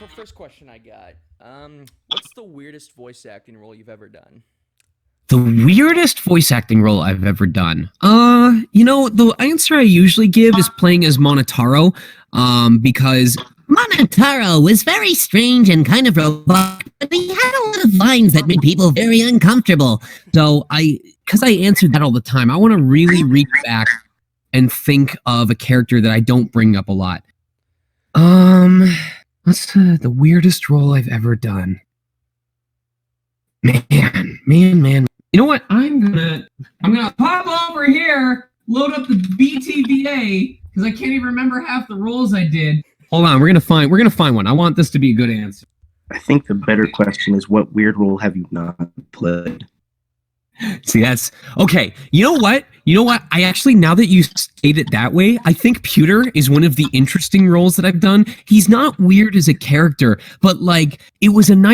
Well, first question I got. What's the weirdest voice acting role you've ever done? The weirdest voice acting role I've ever done. The answer I usually give is playing as Monotaro, because Monotaro was very strange and kind of robotic, but he had a lot of lines that made people very uncomfortable. Because I answered that all the time, I want to really reach back and think of a character that I don't bring up a lot. What's the weirdest role I've ever done? Man. You know what? I'm gonna pop over here, load up the BTVA because I can't even remember half the roles I did. Hold on, we're gonna find one. I want this to be a good answer. I think the better question is, what weird role have you not played? See, that's okay. You know what? I actually, now that you state it that way, I think Pewter is one of the interesting roles that I've done. He's not weird as a character, but like it was an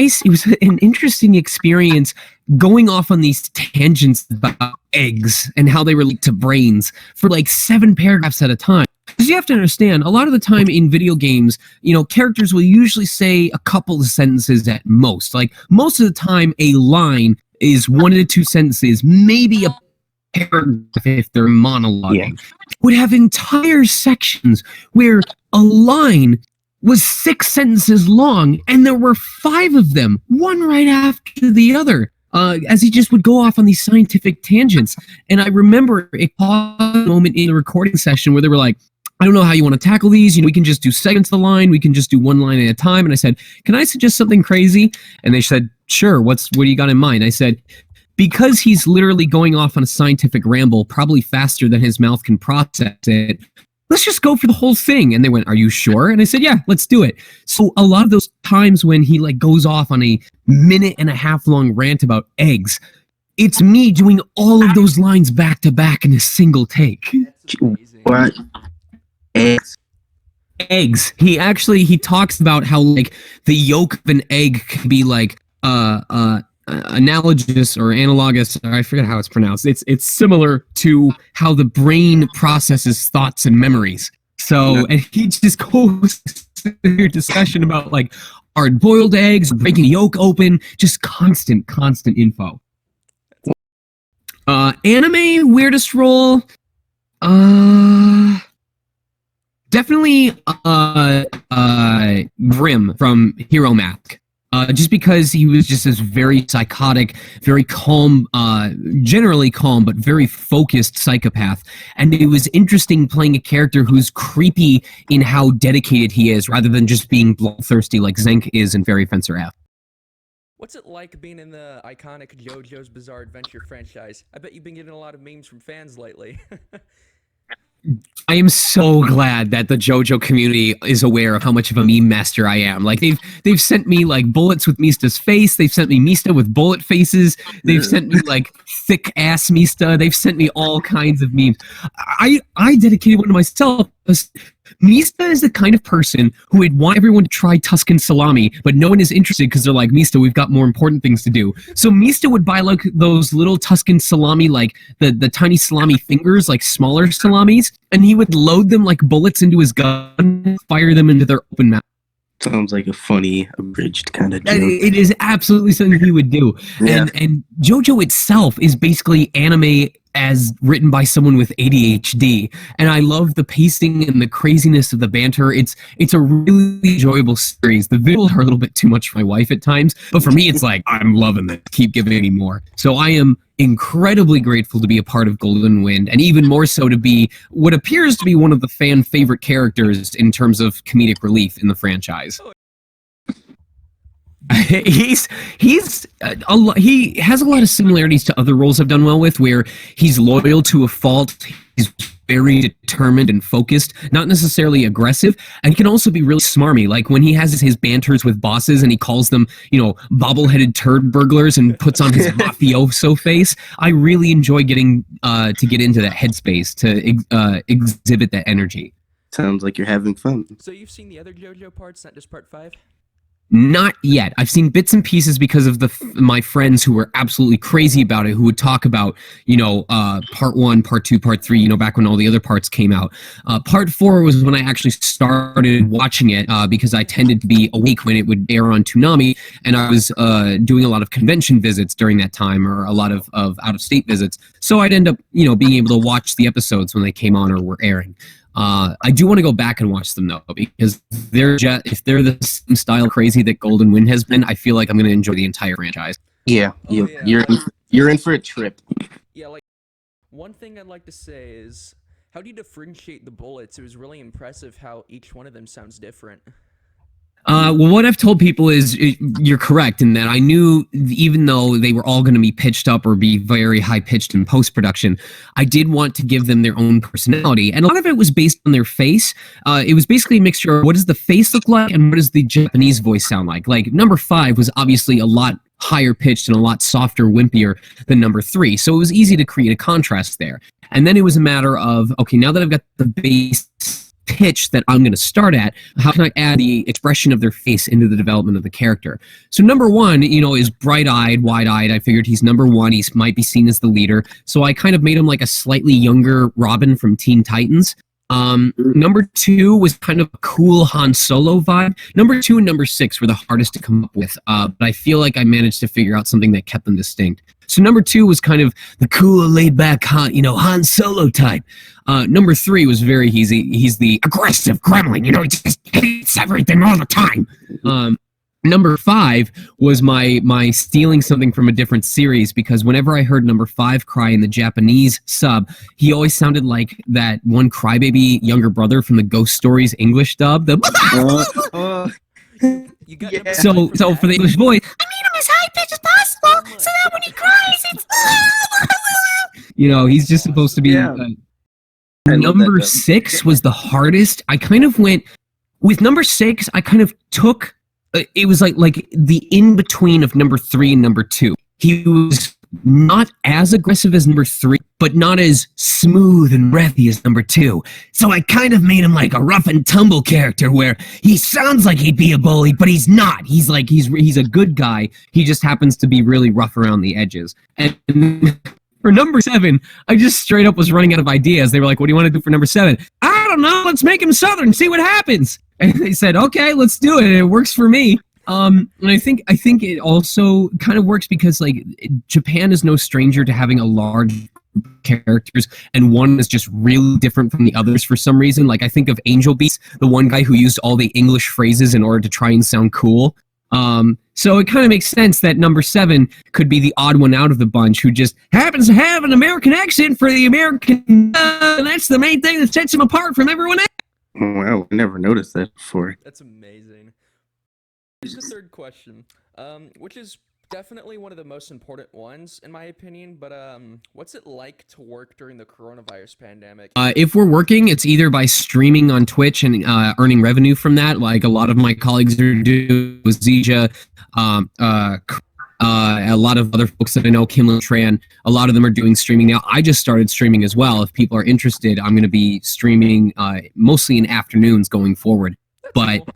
interesting experience going off on these tangents about eggs and how they relate to brains for like 7 paragraphs at a time. Because you have to understand, a lot of the time in video games, characters will usually say a couple of sentences at most. Like most of the time, a line is 1 to 2 sentences, maybe a paragraph if they're monologuing. Yeah. Would have entire sections where a line was 6 sentences long, and there were 5 of them, one right after the other, as he just would go off on these scientific tangents. And I remember a moment in the recording session where they were like, I don't know how you want to tackle these. We can just do segments of the line. We can just do 1 line at a time. And I said, can I suggest something crazy? And they said, sure. What do you got in mind? I said, because he's literally going off on a scientific ramble, probably faster than his mouth can process it, let's just go for the whole thing. And they went, are you sure? And I said, yeah, let's do it. So a lot of those times when he like goes off on a 1.5-minute long rant about eggs, it's me doing all of those lines back to back in a single take. What? Eggs. He talks about how like the yolk of an egg can be like analogous or analogous, or I forget how it's pronounced. It's similar to how the brain processes thoughts and memories. So, and he just goes through discussion about like hard-boiled eggs, breaking yolk open, just constant info. Anime weirdest role. Definitely Grim from Hero Mask. Just because he was just this very psychotic, very calm, generally calm, but very focused psychopath. And it was interesting playing a character who's creepy in how dedicated he is, rather than just being bloodthirsty like Zenk is in Fairy Fencer F. What's it like being in the iconic JoJo's Bizarre Adventure franchise? I bet you've been getting a lot of memes from fans lately. I am so glad that the JoJo community is aware of how much of a meme master I am. Like they've sent me like bullets with Mista's face. They've sent me Mista with bullet faces. They've sent me like thick ass Mista. They've sent me all kinds of memes. I dedicated one to myself. Mista is the kind of person who would want everyone to try Tuscan salami, but no one is interested because they're like, Mista, we've got more important things to do. So Mista would buy like those little Tuscan salami, like the tiny salami fingers, like smaller salamis, and he would load them like bullets into his gun and fire them into their open mouth. Sounds like a funny, abridged kind of joke. It is absolutely something he would do. Yeah. And JoJo itself is basically anime as written by someone with ADHD, and I love the pacing and the craziness of the banter. It's a really enjoyable series. The visuals are a little bit too much for my wife at times, but for me, it's like, I'm loving it. Keep giving me more. So I am incredibly grateful to be a part of Golden Wind, and even more so to be what appears to be one of the fan favorite characters in terms of comedic relief in the franchise. He has a lot of similarities to other roles I've done well with, where he's loyal to a fault. He's very determined and focused, not necessarily aggressive, and he can also be really smarmy. Like when he has his banters with bosses and he calls them, bobble-headed turd burglars and puts on his mafioso face. I really enjoy getting to get into that headspace to exhibit that energy. Sounds like you're having fun. So you've seen the other JoJo parts, not just part 5? Not yet. I've seen bits and pieces because of my friends who were absolutely crazy about it, who would talk about, part 1, part 2, part 3, back when all the other parts came out. Part 4 was when I actually started watching it because I tended to be awake when it would air on Toonami, and I was doing a lot of convention visits during that time, or a lot of out-of-state visits. So I'd end up, being able to watch the episodes when they came on or were airing. I do want to go back and watch them though, because if they're the same style crazy that Golden Wind has been, I feel like I'm going to enjoy the entire franchise. Yeah, you're in for a trip. Yeah, like, one thing I'd like to say is, how do you differentiate the bullets? It was really impressive how each one of them sounds different. Well, what I've told people is you're correct in that I knew, even though they were all going to be pitched up or be very high pitched in post production, I did want to give them their own personality, and a lot of it was based on their face. It was basically a mixture of what does the face look like and what does the Japanese voice sound like. Like number 5 was obviously a lot higher pitched and a lot softer, wimpier than number 3, so it was easy to create a contrast there. And then it was a matter of, okay, now that I've got the base pitch that I'm going to start at, how can I add the expression of their face into the development of the character? So number 1, is bright-eyed, wide-eyed. I figured he's number 1. He might be seen as the leader. So I kind of made him like a slightly younger Robin from Teen Titans. Number 2 was kind of a cool Han Solo vibe. Number 2 and number 6 were the hardest to come up with, but I feel like I managed to figure out something that kept them distinct. So number 2 was kind of the cool, laid-back, Han Solo type. Number 3 was very easy. He's the aggressive gremlin, he just hates everything all the time. Number 5 was my stealing something from a different series, because whenever I heard number 5 cry in the Japanese sub, he always sounded like that one crybaby younger brother from the Ghost Stories English dub. You got So for the English voice, I made him as high pitched as possible, so that when he cries, it's he's just supposed to be. Yeah. Number 6 was the hardest. I kind of went with number 6. I kind of took. It was like the in between of number 3 and number 2. He was not as aggressive as number 3, but not as smooth and breathy as number 2. So I kind of made him like a rough and tumble character, where he sounds like he'd be a bully, but he's not. He's a good guy. He just happens to be really rough around the edges. And for number 7, I just straight up was running out of ideas. They were like, "What do you want to do for number 7?" I don't know. Let's make him Southern, see what happens. And they said, "Okay, let's do it." It works for me. And I think it also kind of works because Japan is no stranger to having a large group of characters, and one is just really different from the others for some reason. Like I think of Angel Beats, the one guy who used all the English phrases in order to try and sound cool. So it kind of makes sense that number 7 could be the odd one out of the bunch, who just happens to have an American accent for the American, and that's the main thing that sets him apart from everyone else. Wow, I never noticed that before. That's amazing. Here's the third question, which is definitely one of the most important ones, in my opinion, but what's it like to work during the coronavirus pandemic? If we're working, it's either by streaming on Twitch and earning revenue from that, like a lot of my colleagues are doing with Zija, a lot of other folks that I know, Kim Tran, a lot of them are doing streaming now. I just started streaming as well. If people are interested, I'm going to be streaming mostly in afternoons going forward. But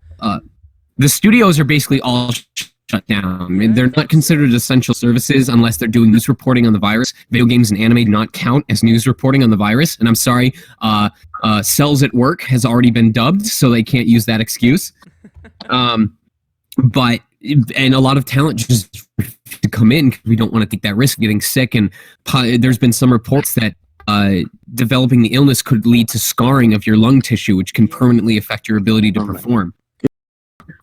the studios are basically all shut down. I mean, they're not considered essential services unless they're doing news reporting on the virus. Video games and anime do not count as news reporting on the virus. And I'm sorry, Cells at Work has already been dubbed, so they can't use that excuse. But a lot of talent just to come in because we don't want to take that risk of getting sick. And there's been some reports that developing the illness could lead to scarring of your lung tissue, which can permanently affect your ability to perform.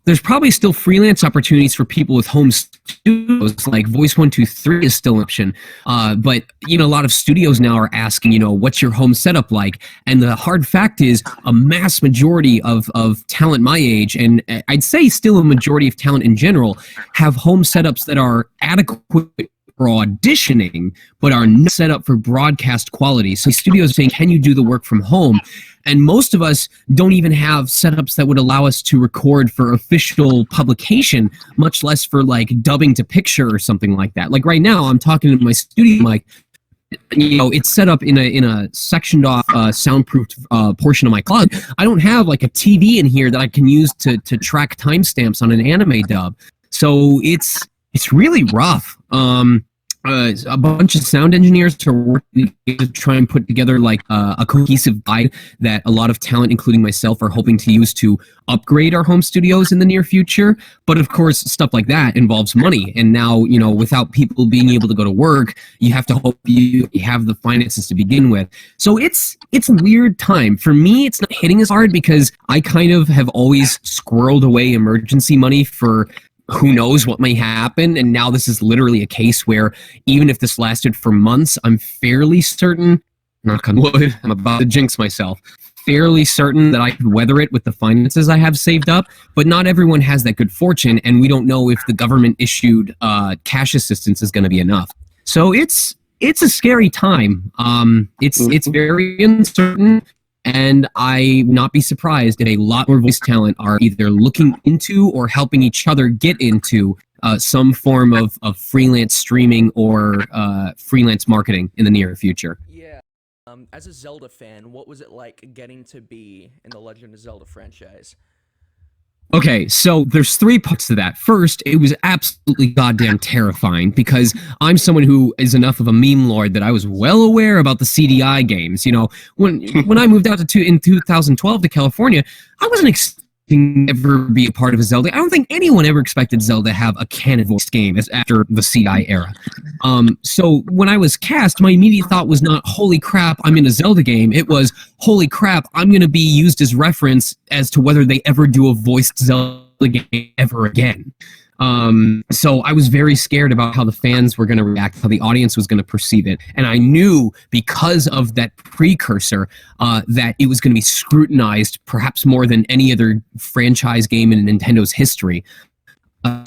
There's probably still freelance opportunities for people with home studios, like Voice 123 is still an option. But, a lot of studios now are asking, what's your home setup like? And the hard fact is a mass majority of talent my age, and I'd say still a majority of talent in general, have home setups that are adequate for auditioning, but are not set up for broadcast quality. So studios are saying, can you do the work from home? And most of us don't even have setups that would allow us to record for official publication, much less for dubbing to picture or something like that. Like right now, I'm talking to my studio mic, it's set up in a sectioned off soundproofed portion of my closet. I don't have like a TV in here that I can use to track timestamps on an anime dub. So it's really rough. A bunch of sound engineers are working to try and put together like a cohesive guide that a lot of talent, including myself, are hoping to use to upgrade our home studios in the near future. But of course, stuff like that involves money. And now, without people being able to go to work, you have to hope you have the finances to begin with. So it's a weird time. For me, it's not hitting as hard because I kind of have always squirreled away emergency money for who knows what may happen. And now this is literally a case where even if this lasted for months, I'm fairly certain, knock on wood, I'm about to jinx myself, fairly certain that I could weather it with the finances I have saved up. But not everyone has that good fortune, and we don't know if the government issued cash assistance is going to be enough. So it's a scary time. It's very uncertain. And I would not be surprised if a lot more voice talent are either looking into or helping each other get into some form of freelance streaming or freelance marketing in the near future. Yeah. As a Zelda fan, what was it like getting to be in the Legend of Zelda franchise? Okay, so there's 3 parts to that. First, it was absolutely goddamn terrifying because I'm someone who is enough of a meme lord that I was well aware about the CDI games. When I moved out in 2012 to California, I wasn't expecting to ever be a part of a Zelda. I don't think anyone ever expected Zelda to have a canon voice game after the CDI era. So when I was cast, my immediate thought was not, holy crap, I'm in a Zelda game. It was, holy crap, I'm going to be used as reference as to whether they ever do a voiced Zelda game ever again. So I was very scared about how the fans were going to react, how the audience was going to perceive it. And I knew because of that precursor that it was going to be scrutinized perhaps more than any other franchise game in Nintendo's history.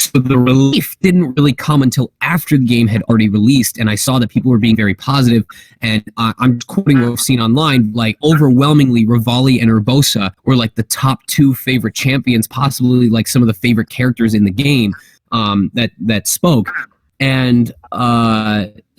So the relief didn't really come until after the game had already released, and I saw that people were being very positive. And I'm quoting what I've seen online, like overwhelmingly, Rivali and Urbosa were like the top 2 favorite champions, possibly like some of the favorite characters in the game that spoke. And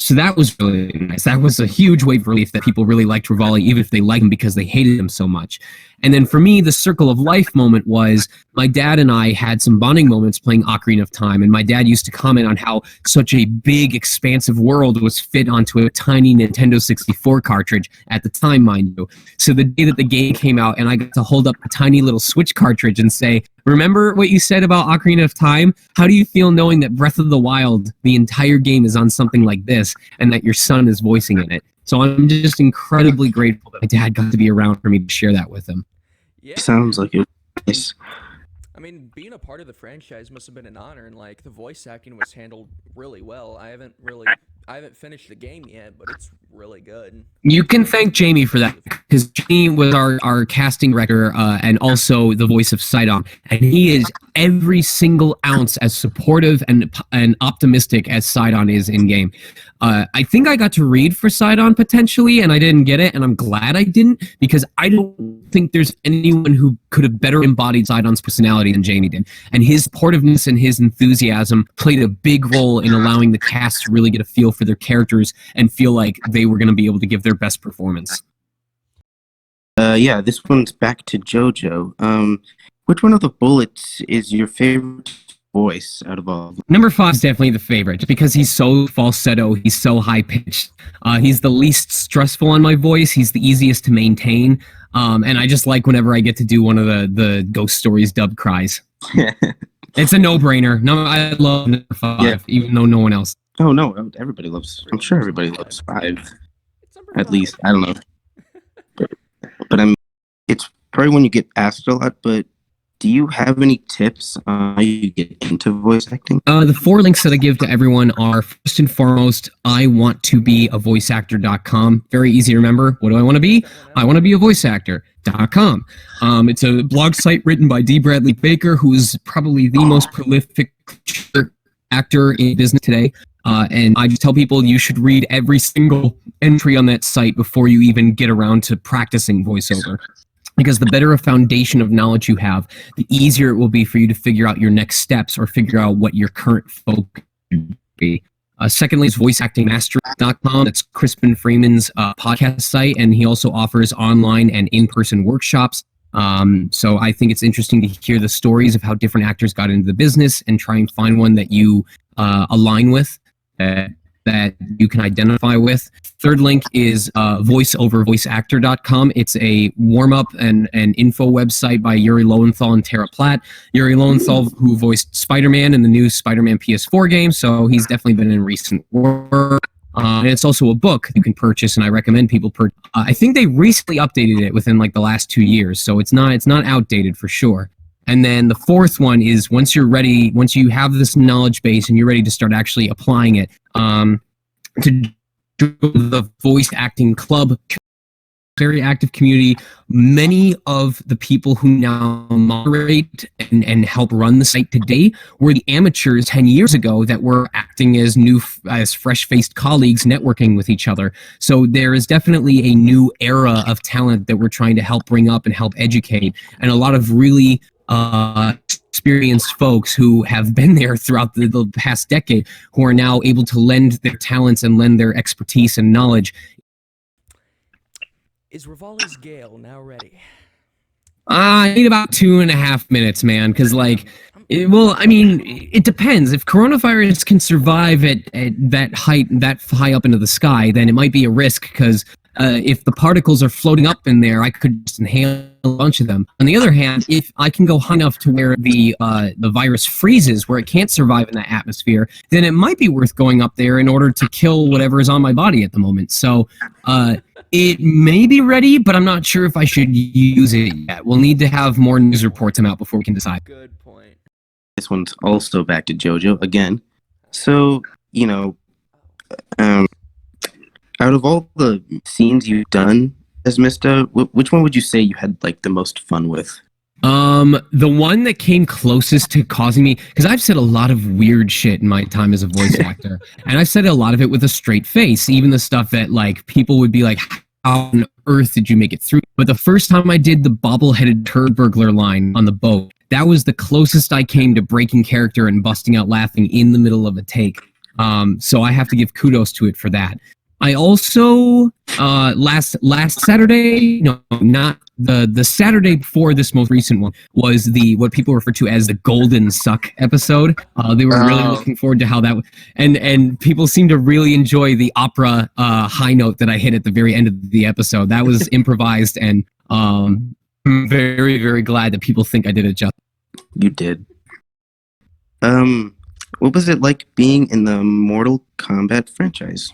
so that was really nice. That was a huge wave of relief that people really liked Rivali, even if they liked him because they hated him so much. And then for me, the circle of life moment was my dad and I had some bonding moments playing Ocarina of Time. And my dad used to comment on how such a big, expansive world was fit onto a tiny Nintendo 64 cartridge at the time, mind you. So the day that the game came out and I got to hold up a tiny little Switch cartridge and say, remember what you said about Ocarina of Time? How do you feel knowing that Breath of the Wild, the entire game is on something like this and that your son is voicing in it? So I'm just incredibly grateful that my dad got to be around for me to share that with him. Yeah. Sounds like it. Nice. I mean, being a part of the franchise must have been an honor, and like the voice acting was handled really well. I haven't finished the game yet, but it's really good. You can thank Jamie for that, because Jamie was our casting director and also the voice of Sidon, and he is every single ounce as supportive and optimistic as Sidon is in game. I think I got to read for Sidon potentially, and I didn't get it, and I'm glad I didn't, because I don't think there's anyone who could have better embodied Sidon's personality than Jamie did. And his supportiveness and his enthusiasm played a big role in allowing the cast to really get a feel for their characters and feel like they were going to be able to give their best performance. Yeah, this one's back to JoJo. Which one of the bullets is your favorite voice out of all? Number 5 is definitely the favorite, because he's so falsetto, he's so high-pitched. He's the least stressful on my voice, he's the easiest to maintain, and I just like whenever I get to do one of the Ghost Stories dub cries. It's a no-brainer. No, I love number 5, even though no one else. Oh, no, everybody loves, I'm sure everybody loves 5, at least, I don't know. But it's probably when you get asked a lot, but do you have any tips on how you get into voice acting? The 4 links that I give to everyone are, first and foremost, iwanttobeavoiceactor.com. Very easy to remember. What do I want to be? I want to be a voice actor.com. It's a blog site written by D. Bradley Baker, who is probably the most prolific actor in business today. And I just tell people you should read every single entry on that site before you even get around to practicing voiceover. Because the better a foundation of knowledge you have, the easier it will be for you to figure out your next steps or figure out what your current focus should be. Secondly is voiceactingmastery.com. That's Crispin Freeman's podcast site, and he also offers online and in-person workshops. So I think it's interesting to hear the stories of how different actors got into the business and try and find one that you align with, that you can identify with. Third link is voiceactor.com. It's a warm-up and info website by Yuri Lowenthal and Tara Platt. Yuri Lowenthal, who voiced Spider-Man in the new Spider-Man PS4 game, so he's definitely been in recent work. And it's also a book you can purchase, and I recommend people purchase. I think they recently updated it within like the last 2 years, so it's not outdated for sure. And then the fourth one is once you're ready, once you have this knowledge base and you're ready to start actually applying it, to the voice acting club, very active community. Many of the people who now moderate and help run the site today were the amateurs 10 years ago that were acting as fresh-faced colleagues networking with each other. So there is definitely a new era of talent that we're trying to help bring up and help educate, and a lot of really experienced folks who have been there throughout the past decade who are now able to lend their talents and lend their expertise and knowledge. Is Rivali's Gale now ready? I need about 2.5 minutes, man, because it depends. If coronavirus can survive at that height, that high up into the sky, then it might be a risk, because if the particles are floating up in there, I could just inhale a bunch of them. On the other hand, if I can go high enough to where the virus freezes, where it can't survive in that atmosphere, then it might be worth going up there in order to kill whatever is on my body at the moment. So it may be ready, but I'm not sure if I should use it yet. We'll need to have more news reports come out before we can decide. Good point. This one's also back to JoJo again. So, out of all the scenes you've done as Mista, which one would you say you had like the most fun with? The one that came closest to causing me, because I've said a lot of weird shit in my time as a voice actor, and I've said a lot of it with a straight face, even the stuff that like people would be like, how on earth did you make it through? But the first time I did the bobble-headed turd burglar line on the boat, that was the closest I came to breaking character and busting out laughing in the middle of a take. So I have to give kudos to it for that. I also last Saturday, no, not the Saturday before this most recent one, was what people refer to as the Golden Suck episode. They were really looking forward to how that and people seem to really enjoy the opera high note that I hit at the very end of the episode. That was improvised, and I'm very, very glad that people think I did it justice. You did. What was it like being in the Mortal Kombat franchise?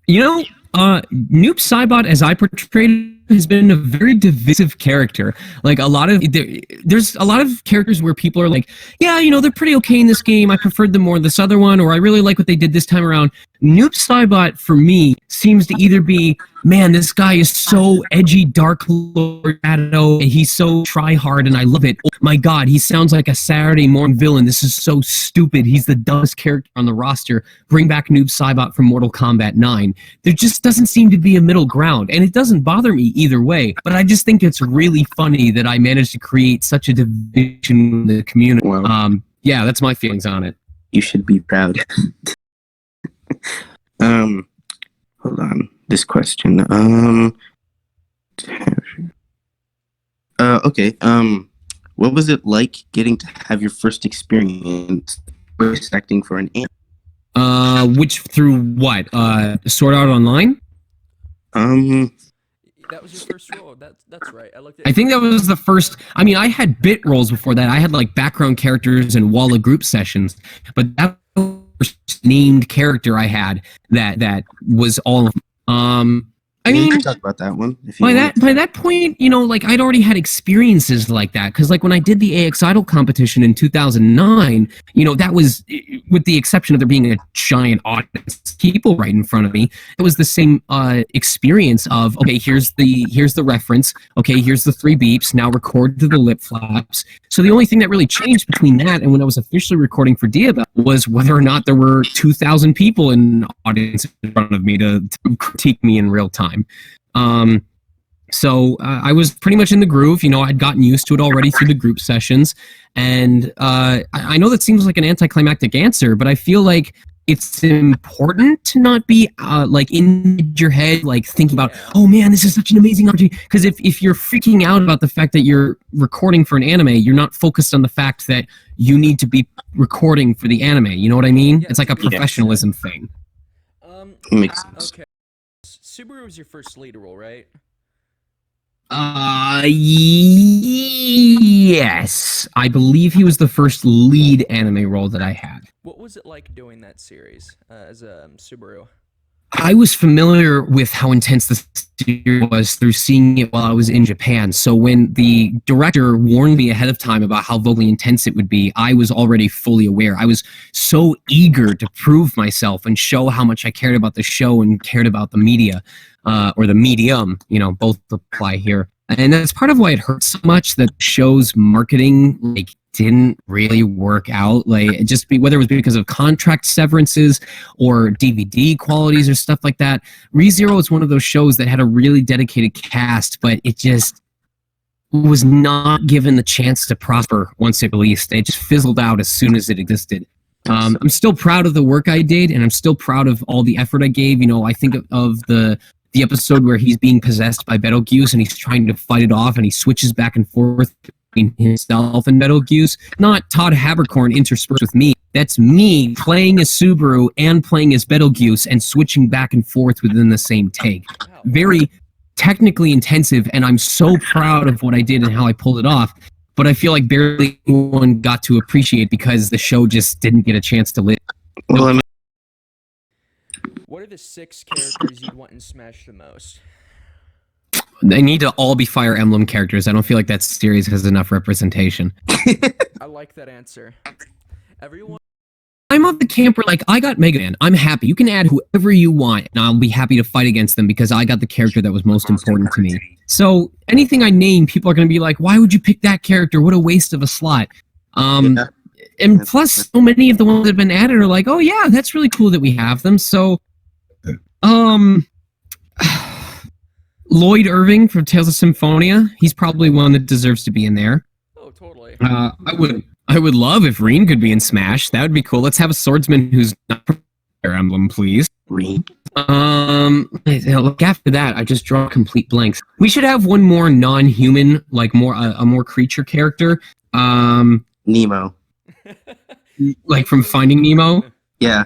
Noob Saibot, as I portrayed it, has been a very divisive character. Like there's a lot of characters where people are like, yeah, they're pretty okay in this game. I preferred them more in this other one, or I really like what they did this time around. Noob Saibot, for me, seems to either be, man, this guy is so edgy, Dark Lord Shadow, and he's so try-hard, and I love it. Oh my god, he sounds like a Saturday morning villain. This is so stupid. He's the dumbest character on the roster. Bring back Noob Saibot from Mortal Kombat 9. There just doesn't seem to be a middle ground, and it doesn't bother me either way, but I just think it's really funny that I managed to create such a division in the community. Wow. Yeah, that's my feelings on it. You should be proud. Hold on. This question. Okay. What was it like getting to have your first experience voice acting for an anime? Which through what? Sword Art Online? That was your first role. That's right. I think that was the first. I mean, I had bit roles before that. I had like background characters and Walla group sessions, but that was the first named character I had that was all. I mean, you can talk about that one. If you by that point, like I'd already had experiences like that. Because like when I did the AX Idol competition in 2009, that was, with the exception of there being a giant audience of people right in front of me, it was the same experience of, okay, here's the reference. Okay, here's the 3 beeps. Now record to the lip flaps. So the only thing that really changed between that and when I was officially recording for Diabel was whether or not there were 2,000 people in the audience in front of me to critique me in real time. So I was pretty much in the groove. I'd gotten used to it already through the group sessions, and I know that seems like an anticlimactic answer, but I feel like it's important to not be like in your head, like thinking about, oh man, this is such an amazing opportunity. Because if you're freaking out about the fact that you're recording for an anime, you're not focused on the fact that you need to be recording for the anime. You know what I mean? Yeah, it's like a professionalism thing. Makes sense. Okay. Subaru was your first lead role, right? Yes. I believe he was the first lead anime role that I had. What was it like doing that series as a Subaru? I was familiar with how intense the series was through seeing it while I was in Japan. So when the director warned me ahead of time about how vocally intense it would be, I was already fully aware. I was so eager to prove myself and show how much I cared about the show and cared about the media, or the medium, you know, both apply here. And that's part of why it hurts so much that the show's marketing, like, didn't really work out, like whether it was because of contract severances or DVD qualities or stuff like that. ReZero is one of those shows that had a really dedicated cast, but it just was not given the chance to prosper once it released. It just fizzled out as soon as it existed. I'm still proud of the work I did, and I'm still proud of all the effort I gave. You know, I think of the episode where he's being possessed by Betelgeuse and he's trying to fight it off, and he switches back and forth between himself and Betelgeuse. Not Todd Habercorn interspersed with me. That's me playing as Subaru and playing as Betelgeuse and switching back and forth within the same take. Very technically intensive, and I'm so proud of what I did and how I pulled it off. But I feel like barely anyone got to appreciate because the show just didn't get a chance to live. Well, I mean, What are the 6 characters you'd want in Smash the most? They need to all be Fire Emblem characters. I don't feel like that series has enough representation. I like that answer. Everyone. I'm of the camp where, like, I got Mega Man. I'm happy. You can add whoever you want, and I'll be happy to fight against them because I got the character that was most important to me. So anything I name, people are going to be like, why would you pick that character? What a waste of a slot. And plus, so many of the ones that have been added are like, oh yeah, that's really cool that we have them. So, Lloyd Irving from Tales of Symphonia, he's probably one that deserves to be in there. Oh, totally. I would love if Reen could be in Smash. That would be cool. Let's have a swordsman who's not from Fire Emblem, please. Reen? Look, after that, I just draw complete blanks. We should have one more non-human, like a more creature character. Nemo. Like from Finding Nemo. Yeah.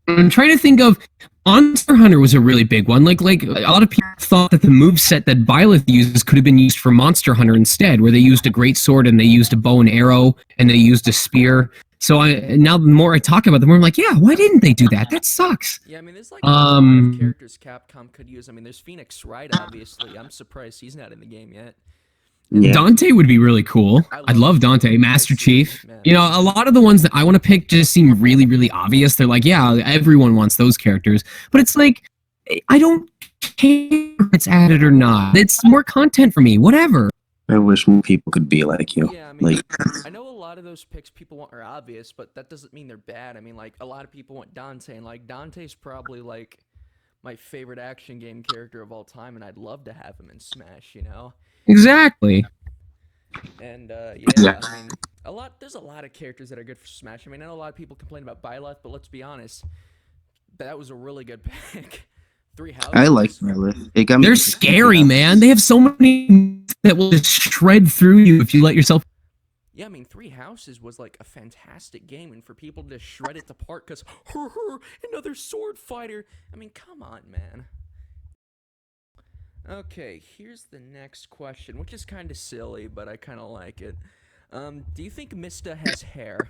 I'm trying to think of. Monster Hunter was a really big one. Like a lot of people thought that the moveset that Byleth uses could have been used for Monster Hunter instead, where they used a great sword and they used a bow and arrow and they used a spear. So now the more I talk about them, the more I'm like, yeah, why didn't they do that? That sucks. Yeah, I mean, there's like a lot of characters Capcom could use. I mean, there's Phoenix Wright, obviously. I'm surprised he's not in the game yet. Yeah. Dante would be really cool. I'd love Dante, Master Chief. Man. You know, a lot of the ones that I want to pick just seem really, really obvious. They're like, yeah, everyone wants those characters. But it's like, I don't care if it's added or not. It's more content for me, whatever. I wish more people could be like you. Yeah, I mean, Like, I know a lot of those picks people want are obvious, but that doesn't mean they're bad. I mean, like, a lot of people want Dante, and like, Dante's probably like my favorite action game character of all time, and I'd love to have him in Smash, you know? Exactly. And Yeah. I mean, there's a lot of characters that are good for Smash. I mean, I know a lot of people complain about Byleth, but let's be honest, that was a really good pick. 3 houses. I like Byleth. It got me. They're scary, man. They have so many that will just shred through you if you let yourself. Yeah, I mean, 3 Houses was like a fantastic game, and for people to shred it apart because another sword fighter. I mean, come on, man. Okay, here's the next question, which is kind of silly, but I kind of like it. Do you think Mista has hair?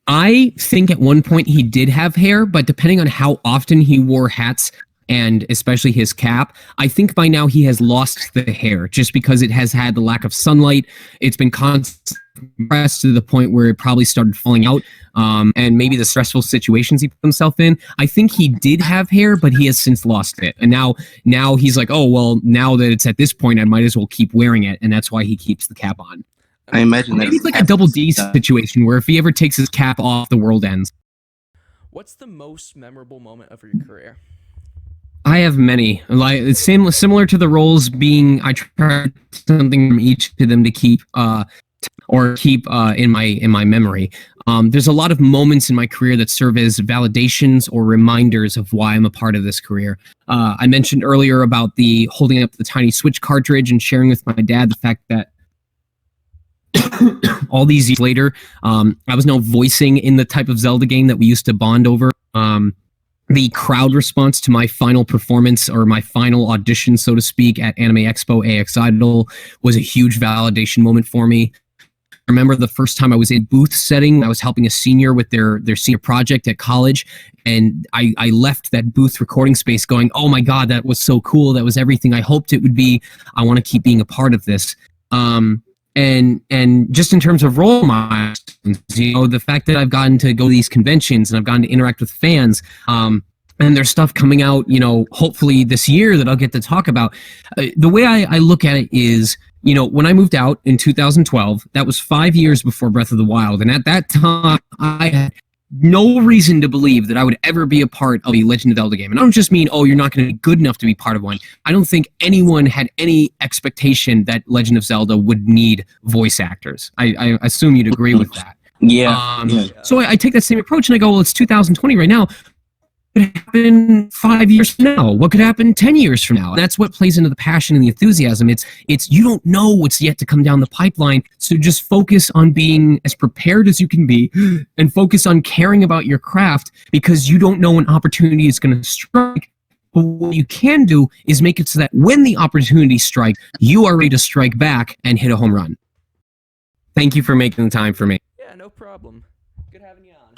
I think at one point he did have hair, but depending on how often he wore hats and especially his cap, I think by now he has lost the hair just because it has had the lack of sunlight. It's been constantly compressed to the point where it probably started falling out, and maybe the stressful situations he put himself in. I think he did have hair, but he has since lost it. And now he's like, oh, well, now that it's at this point, I might as well keep wearing it. And that's why he keeps the cap on. I imagine maybe it's like a Double D situation where if he ever takes his cap off, the world ends. What's the most memorable moment of your career? I have many. Like it's similar to the roles being, I tried something from each of them to keep in my memory. There's a lot of moments in my career that serve as validations or reminders of why I'm a part of this career. I mentioned earlier about the holding up the tiny Switch cartridge and sharing with my dad the fact that all these years later, I was now voicing in the type of Zelda game that we used to bond over. The crowd response to my final performance or my final audition, so to speak, at Anime Expo AX Idol was a huge validation moment for me. I remember the first time I was in booth setting, I was helping a senior with their senior project at college, and I left that booth recording space going, oh my God, that was so cool. That was everything I hoped it would be. I want to keep being a part of this. And just in terms of role models, the fact that I've gotten to go to these conventions and I've gotten to interact with fans, and there's stuff coming out, hopefully this year that I'll get to talk about. The way I look at it is, when I moved out in 2012, that was 5 years before Breath of the Wild. And at that time, I had no reason to believe that I would ever be a part of a Legend of Zelda game. And I don't just mean, oh, you're not going to be good enough to be part of one. I don't think anyone had any expectation that Legend of Zelda would need voice actors. I assume you'd agree with that. Yeah. So I take that same approach and I go, well, it's 2020 right now. What could happen 5 years from now? What could happen 10 years from now? And that's what plays into the passion and the enthusiasm. It's you don't know what's yet to come down the pipeline, so just focus on being as prepared as you can be and focus on caring about your craft, because you don't know when opportunity is going to strike. But what you can do is make it so that when the opportunity strikes, you are ready to strike back and hit a home run. Thank you for making the time for me. Yeah, no problem. Good having you on.